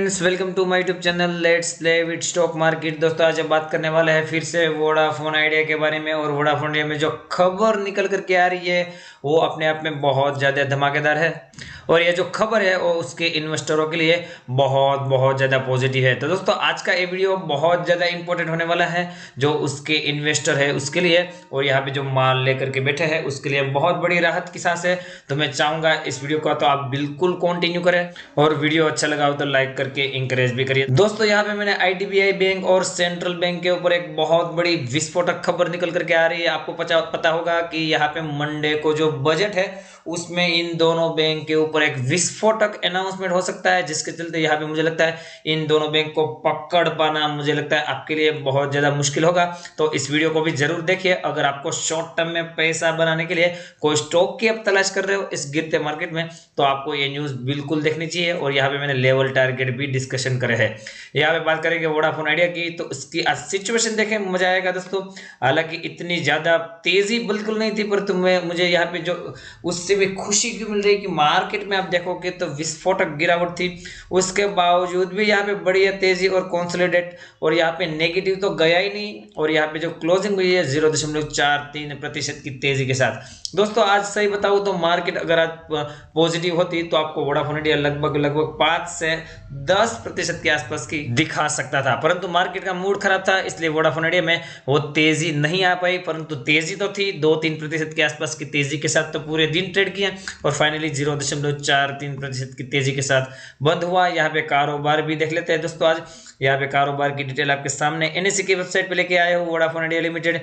Friends, welcome to my YouTube channel let's play with stock market. दोस्तों, आज हम बात करने वाले हैं फिर से वोडाफोन आइडिया के बारे में। और वोडाफोन आइडिया में जो खबर निकल करके आ रही है वो अपने आप में बहुत ज़्यादा धमाकेदार है। और ये जो खबर है वो उसके इन्वेस्टरों के लिए बहुत बहुत ज़्यादा पॉजिटिव है। तो दोस्तों, आज का ये वीडियो बहुत ज़्यादा इंपॉर्टेंट होने वाला है जो उसके इन्वेस्टर है उसके लिए, और यहाँ पे जो माल लेकर के बैठे हैं उसके लिए बहुत बड़ी राहत की सांस है। तो मैं चाहूँगा इस वीडियो को तो आप बिल्कुल कंटिन्यू करें, और वीडियो अच्छा लगा हो तो लाइक करके इंकरेज भी करिए। दोस्तों, यहाँ पे मैंने आईडीबीआई बैंक और सेंट्रल बैंक के ऊपर एक बहुत बड़ी विस्फोटक खबर निकल करके आ रही है। आपको पता होगा कि यहाँ पे मंडे को जो बजट है उसमें इन दोनों बैंक के ऊपर एक विस्फोटक अनाउंसमेंट हो सकता है, जिसके चलते यहाँ पे मुझे लगता है इन दोनों बैंक को पकड़ पाना मुझे लगता है आपके लिए बहुत ज्यादा मुश्किल होगा। तो इस वीडियो को भी जरूर देखिए। अगर आपको शॉर्ट टर्म में पैसा बनाने के लिए कोई स्टॉक की आप तलाश कर रहे हो इस गिरते मार्केट में, तो आपको ये न्यूज बिल्कुल देखनी चाहिए। और यहाँ पे मैंने लेवल टारगेट भी डिस्कशन करे हैं। यहाँ पे बात करेंगे वोडाफोन आइडिया की, तो इसकी आज सिचुएशन देखें, मजा आएगा दोस्तों। हालांकि इतनी ज्यादा तेजी बिल्कुल नहीं थी, पर मुझे यहाँ पे जो उससे भी खुशी क्यों मिल रही है कि मार्केट में आप देखोगे तो विस्फोटक गिरावट थी, उसके बावजूद भी यहाँ पे बढ़िया तेजी और कंसोलिडेट, और यहाँ पे नेगेटिव तो गया ही नहीं। और यहाँ पे जो क्लोजिंग हुई है 0.43% की तेजी के साथ। दोस्तों, आज सही बताऊं तो मार्केट अगर आज पॉजिटिव होती तो आपको वोडाफोन इंडिया लगभग 5 से 10% के आसपास की दिखा सकता था, परंतु मार्केट का मूड खराब था, इसलिए वोडाफोन इंडिया में वो तेजी नहीं आ पाई। परंतु तेजी तो थी, 2-3% के आसपास की तेजी के साथ तो पूरे दिन ट्रेड किया, और फाइनली 0.43% की तेजी के साथ बंद हुआ। यहाँ पे कारोबार भी देख लेते हैं दोस्तों। आज यहाँ पे कारोबार की डिटेल आपके सामने एनएससी की वेबसाइट पे लेके आए हो। वोडाफोन आइडिया लिमिटेड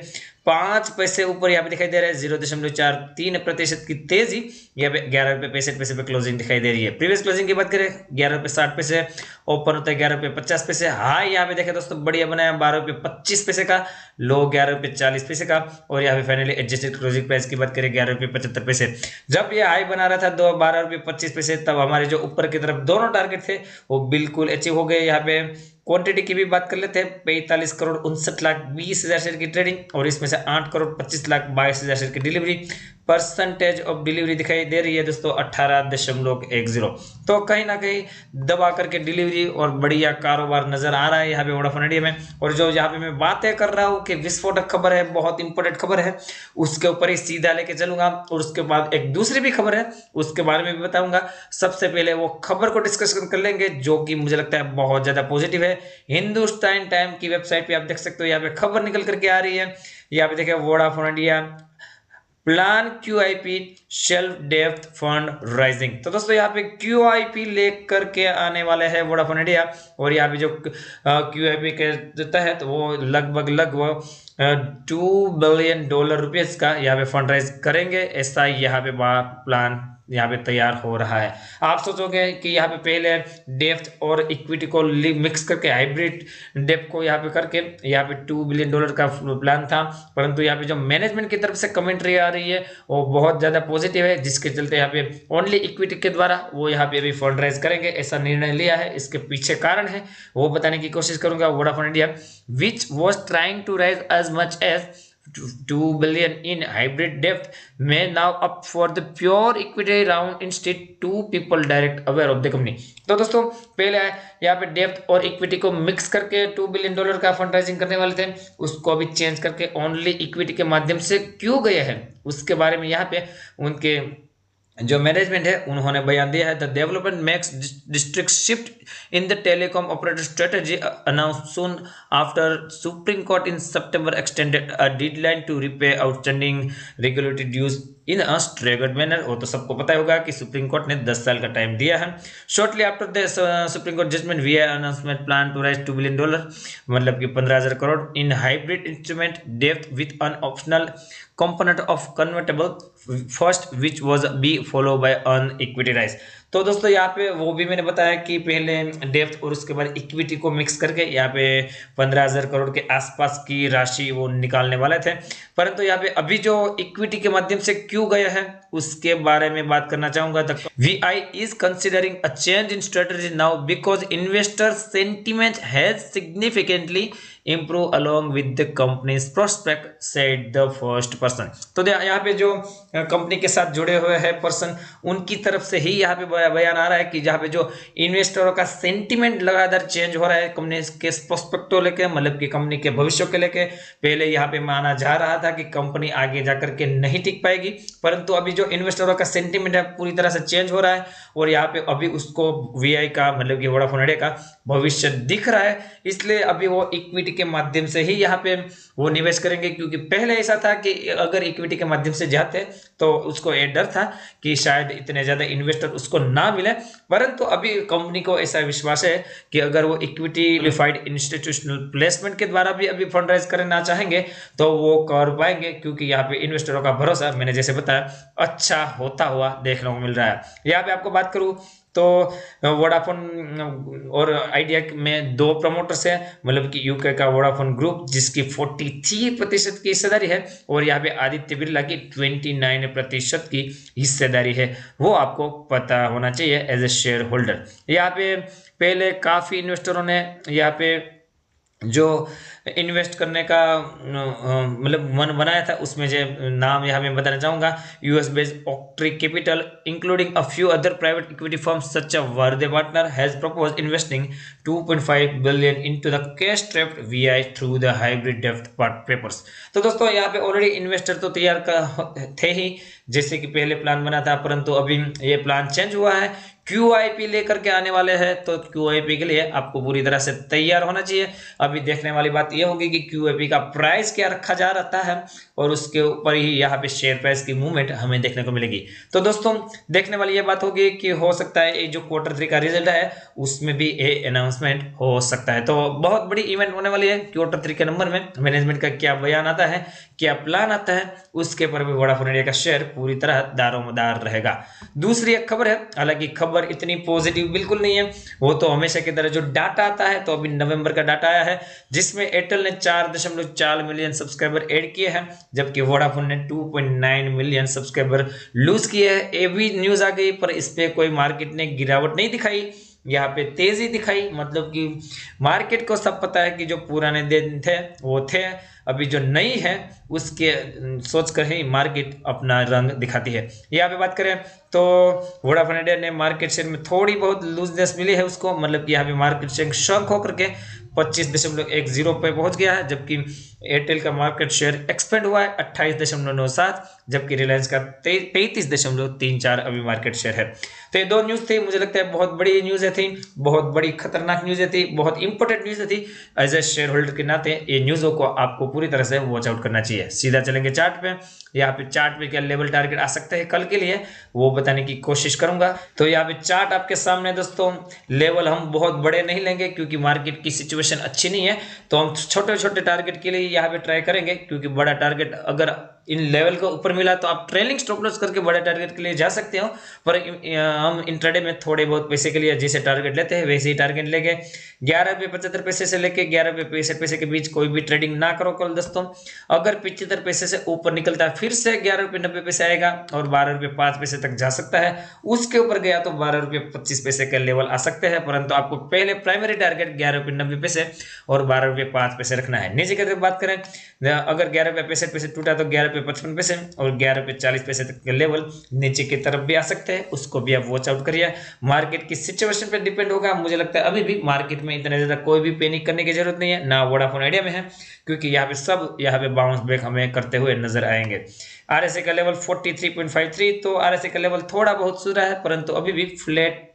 5 पैसे ऊपर यहाँ पे दिखाई दे रहा है, 0.43% की तेजी। यहाँ पे 11 रुपये 65 पैसे पे क्लोजिंग दिखाई दे रही है। प्रीवियस क्लोजिंग की बात करें 11 रुपये 60 पैसे, ओपन होता है 11 रुपये 50 पैसे। हाई यहाँ पे देखें दोस्तों बढ़िया बनाया 12 रुपये 25 पैसे का, लो 11 रुपये 40 पैसे का। और यहाँ पे फाइनली एडजस्टेड क्लोजिंग प्राइस की बात करें 11 रुपये 75 पैसे। जब ये हाई बना रहा था 12 रुपये 25 पैसे, तब हमारे जो ऊपर की तरफ दोनों टारगेट थे वो बिल्कुल अचीव हो गए। यहाँ पे क्वांटिटी की भी बात कर लेते हैं, 45 करोड़ 59,20,000 शेयर की ट्रेडिंग, और इसमें से 8 करोड़ 25,22,000 शेयर की डिलीवरी। परसेंटेज ऑफ डिलीवरी दिखाई दे रही है दोस्तों 18.10। तो कहीं ना कहीं दबा करके डिलीवरी और बढ़िया कारोबार नजर आ रहा है यहाँ पे वोडाफोन आइडिया में। और जो यहाँ पे मैं बातें कर रहा हूँ कि विस्फोटक खबर है, बहुत इंपॉर्टेंट खबर है, उसके ऊपर ही सीधा लेके चलूंगा। और उसके बाद एक दूसरी भी खबर है, उसके बारे में भी बताऊंगा। सबसे पहले वो खबर को डिस्कशन कर लेंगे जो कि मुझे लगता है बहुत ज्यादा पॉजिटिव है। हिंदुस्तान टाइम की वेबसाइट पे आप देख सकते हो, यहाँ पे खबर निकल करके आ रही है। यहाँ पे देखिए, Vodafone India plan QIP shelf depth fund rising. तो दोस्तों, यहाँ पे QIP लेकर के आने वाले हैं वोडाफोन इंडिया। और यहाँ पे जो QIP के तहत वो लगभग $2 बिलियन रुपीस का यहाँ पे फंड राइज करेंगे, ऐसा यहाँ पे प्लान यहाँ पे तैयार हो रहा है। आप सोचोगे कि यहाँ पे पहले डेप्थ और इक्विटी को मिक्स करके हाइब्रिड डेप्थ को यहाँ पे करके यहाँ पे $2 बिलियन का प्लान था, परंतु यहाँ पे जो मैनेजमेंट की तरफ से कमेंट्री आ रही है वो बहुत ज्यादा पॉजिटिव है, जिसके चलते यहाँ पे ओनली इक्विटी के द्वारा वो यहाँ पे अभी फंड राइज करेंगे, ऐसा निर्णय लिया है। इसके पीछे कारण है वो बताने की कोशिश करूंगा। Vodafone India which was trying to raise as much as $2 billion in hybrid debt may now up for the pure equity round instead 2 people direct aware of the company। तो दोस्तों, पहले यहाँ पे डेप्थ और इक्विटी को mix करके $2 billion का fund rising करने वाले थे, उसको अभी चेंज करके ओनली इक्विटी के माध्यम से क्यों गए हैं उसके बारे में यहाँ पे उनके जो मैनेजमेंट है उन्होंने बयान दिया है। The development makes distinct shift in the telecom operator strategy announce soon after supreme court in September extended a deadline to repay outstanding regulatory dues in a staggered manner. वो तो सबको पता होगा कि सुप्रीम कोर्ट ने 10 साल का time दिया है। Shortly after the Supreme Court judgment we announcement plan to raise $2 billion, मतलब कि 15,000 करोड़ इन हाइब्रिड इंस्ट्रूमेंट डेप्थ with an optional component of convertible first which was be followed by an equity rise। तो दोस्तों, यहाँ पे वो भी मैंने बताया कि पहले डेप्थ और उसके बाद इक्विटी को मिक्स करके यहाँ पे 15,000 करोड़ के आसपास की राशि वो निकालने वाले थे, परंतु यहाँ पे अभी जो इक्विटी के माध्यम से क्यों गए हैं उसके बारे में बात करना चाहूंगा। VI is considering a change in strategy now because investor sentiment has significantly improve along with the company's prospect, said the first person। तो यहाँ पे जो कंपनी के साथ जुड़े हुए हैं पर्सन, उनकी तरफ से ही यहाँ पे बयान आ रहा है कि जहाँ पे जो इन्वेस्टरों का सेंटिमेंट लगातार चेंज हो रहा है कंपनी के प्रोस्पेक्टो लेके, मतलब कि कंपनी के भविष्य के लेके। पहले यहाँ पे माना जा रहा था कि कंपनी आगे जाकर के नहीं टिक पाएगी, परंतु अभी जो इन्वेस्टरों का सेंटिमेंट है पूरी तरह से चेंज हो रहा है और यहाँ पे अभी उसको वीआई का, मतलब कि वोडाफोन आइडिया का भविष्य दिख रहा है। इसलिए अभी वो इक्विटी के माध्यम से ही यहाँ पे वो निवेश करेंगे, क्योंकि पहले ऐसा था कि अगर इक्विटी के माध्यम से जाते तो उसको ये डर था कि शायद इतने ज्यादा इन्वेस्टर उसको ना मिले, परंतु अभी कंपनी को ऐसा विश्वास है कि अगर वो इक्विटी लिफाइड इंस्टीट्यूशनल प्लेसमेंट के द्वारा भी अभी फंड राइज करना चाहेंगे तो वो कर पाएंगे, क्योंकि यहाँ पे इन्वेस्टरों का भरोसा मैंने जैसे बताया अच्छा होता हुआ देखने को मिल रहा है। यहाँ पे आपको बात करूं तो वोडाफोन और आइडिया में दो प्रमोटर्स हैं, मतलब कि यूके का वोडाफोन ग्रुप जिसकी 43% की हिस्सेदारी है और यहाँ पे आदित्य बिरला की 29% की हिस्सेदारी है। वो आपको पता होना चाहिए एज ए शेयर होल्डर। यहाँ पे पहले काफी इन्वेस्टरों ने यहाँ पे जो इन्वेस्ट करने का मतलब मन बनाया था, उसमें जो नाम यहाँ मैं बताना चाहूंगा, US based Oaktree capital including a few other private equity firms such a Varde partner has proposed investing 2.5 billion into the cash trapped Vi through the hybrid डेब्ट पेपर्स। तो दोस्तों यहाँ पे ऑलरेडी इन्वेस्टर तो तैयार थे ही, जैसे कि पहले प्लान बना था, परंतु अभी ये प्लान चेंज हुआ है, QIP लेकर के आने वाले हैं। तो QIP के लिए आपको पूरी तरह से तैयार होना चाहिए। अभी देखने वाली बात यह होगी कि QIP का प्राइस क्या रखा जा रहा है और उसके ऊपर ही यहाँ पे शेयर प्राइस की मूवमेंट हमें देखने को मिलेगी। तो दोस्तों देखने वाली ये बात होगी कि हो सकता है ये जो Q3 का रिजल्ट है उसमें भी ये अनाउंसमेंट हो सकता है। तो बहुत बड़ी इवेंट होने वाली है। Q3 के नंबर में मैनेजमेंट का क्या बयान आता है, क्या प्लान आता है, उसके पर भी वोडाफोन आइडिया का शेयर पूरी तरह दारोमदार रहेगा। दूसरी एक खबर है, हालांकि खबर इतनी पॉजिटिव बिल्कुल नहीं है, वो तो हमेशा की तरह जो डाटा आता है, तो अभी नवंबर का डाटा आया है जिसमें एयरटेल ने 4.4 मिलियन सब्सक्राइबर ऐड किए हैं, जबकि वोडाफोन ने 2.9 मिलियन सब्सक्राइबर लूज किए हैं। ये भी न्यूज आ गई, पर इस पे कोई मार्केट ने गिरावट नहीं दिखाई, यहाँ पे तेजी दिखाई। मतलब कि मार्केट को सब पता है कि जो पुराने दिन थे वो थे, अभी जो नई है उसके सोच कर ही मार्केट अपना रंग दिखाती है। यहाँ पे बात करें तो वोडाफोन आइडिया ने मार्केट शेयर में थोड़ी बहुत लूजनेस मिली है उसको, मतलब कि यहाँ पे मार्केट शेयर शॉक होकर के 25.10 पे पहुंच गया है, जबकि एयरटेल का मार्केट शेयर एक्सपेंड हुआ है 28.97, जबकि रिलायंस का 33.34 अभी मार्केट शेयर है। तो ये दो न्यूज थी, मुझे लगता है बहुत बड़ी न्यूज थी, बहुत बड़ी खतरनाक न्यूज थी, बहुत इंपॉर्टेंट न्यूज थी। एज ए शेयर होल्डर के नाते ये न्यूजों को आपको पूरी तरह से वॉच आउट करना चाहिए। सीधा चलेंगे चार्ट पे। यहाँ पे चार्ट पे क्या लेवल टारगेट आ सकते हैं कल के लिए, वो बताने की कोशिश करूंगा। तो यहाँ पे चार्ट आपके सामने दोस्तों, लेवल हम बहुत बड़े नहीं लेंगे क्योंकि मार्केट की सिचुएशन अच्छी नहीं है, तो हम छोटे छोटे टारगेट के लिए यहाँ पे ट्राई करेंगे, क्योंकि बड़ा टारगेट अगर इन लेवल को ऊपर मिला तो आप ट्रेलिंग स्टॉप लॉस करके बड़े टारगेट के लिए जा सकते हो, पर हम इंट्राडे में थोड़े बहुत पैसे के लिए जैसे टारगेट लेते हैं वैसे ही टारगेट लेके 11 रुपये 75 पैसे से लेके 11 रुपये 65 पैसे के बीच कोई भी ट्रेडिंग ना करो कल दोस्तों। अगर 75 पैसे से ऊपर निकलता है फिर से 11 रुपये 90 पैसे आएगा और 12 रुपये 5 पैसे तक जा सकता है। उसके ऊपर गया तो 12 रुपये 25 पैसे के लेवल आ सकते हैं, परंतु आपको पहले प्राइमरी टारगेट 11 रुपये 90 पैसे और 12 रुपये 5 पैसे रखना है। नीचे की तरफ बात करें, अगर 11 रुपये 65 पैसे टूटा तो 11 रुपये 55 पैसे और 11 रुपये 40 पैसे तक के लेवल नीचे की तरफ भी आ सकते हैं, उसको भी आप वॉच आउट करिए। मार्केट की सिचुएशन पे डिपेंड होगा। मुझे लगता है अभी भी मार्केट में इतना ज्यादा कोई भी पैनिक करने की जरूरत नहीं है, ना वोडाफोन आइडिया में है, क्योंकि यहाँ पे सब बाउंस बैक हमें करते हुए नजर आएंगे। आरएसआई का लेवल 43.53, तो आरएसआई का लेवल थोड़ा बहुत सुधरा है, परंतु अभी भी फ्लैट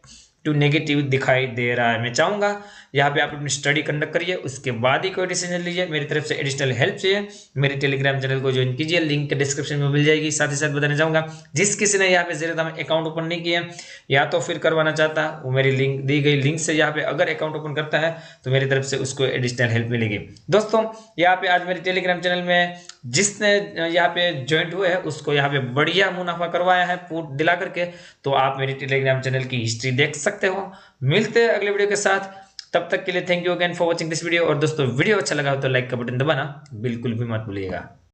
टू नेगेटिव दिखाई दे रहा है। मैं चाहूंगा यहाँ पे आप अपनी स्टडी कंडक्ट करिए, उसके बाद ही कोई डिसीजन लीजिए। मेरी तरफ से एडिशनल हेल्प चाहिए, मेरे टेलीग्राम चैनल को ज्वाइन कीजिए, लिंक डिस्क्रिप्शन में मिल जाएगी। साथ ही साथ बताना चाहूंगा जिस किसी ने यहाँ पे ज़ेरोधा में अकाउंट ओपन नहीं किया या तो फिर करवाना चाहता, वो मेरी लिंक दी गई लिंक से यहाँ पे अगर अकाउंट ओपन करता है तो मेरी तरफ से उसको एडिशनल हेल्प मिलेगी। दोस्तों यहाँ पे आज मेरे टेलीग्राम चैनल में जिसने यहाँ पे ज्वाइंट हुए हैं उसको यहाँ पे बढ़िया मुनाफा करवाया है पूट दिला करके, तो आप मेरी टेलीग्राम चैनल की हिस्ट्री देख सकते हो। मिलते हैं अगले वीडियो के साथ, तब तक के लिए thank you again for watching this video. और दोस्तों वीडियो अच्छा लगा हो तो लाइक का बटन दबाना बिल्कुल भी मत भूलिएगा।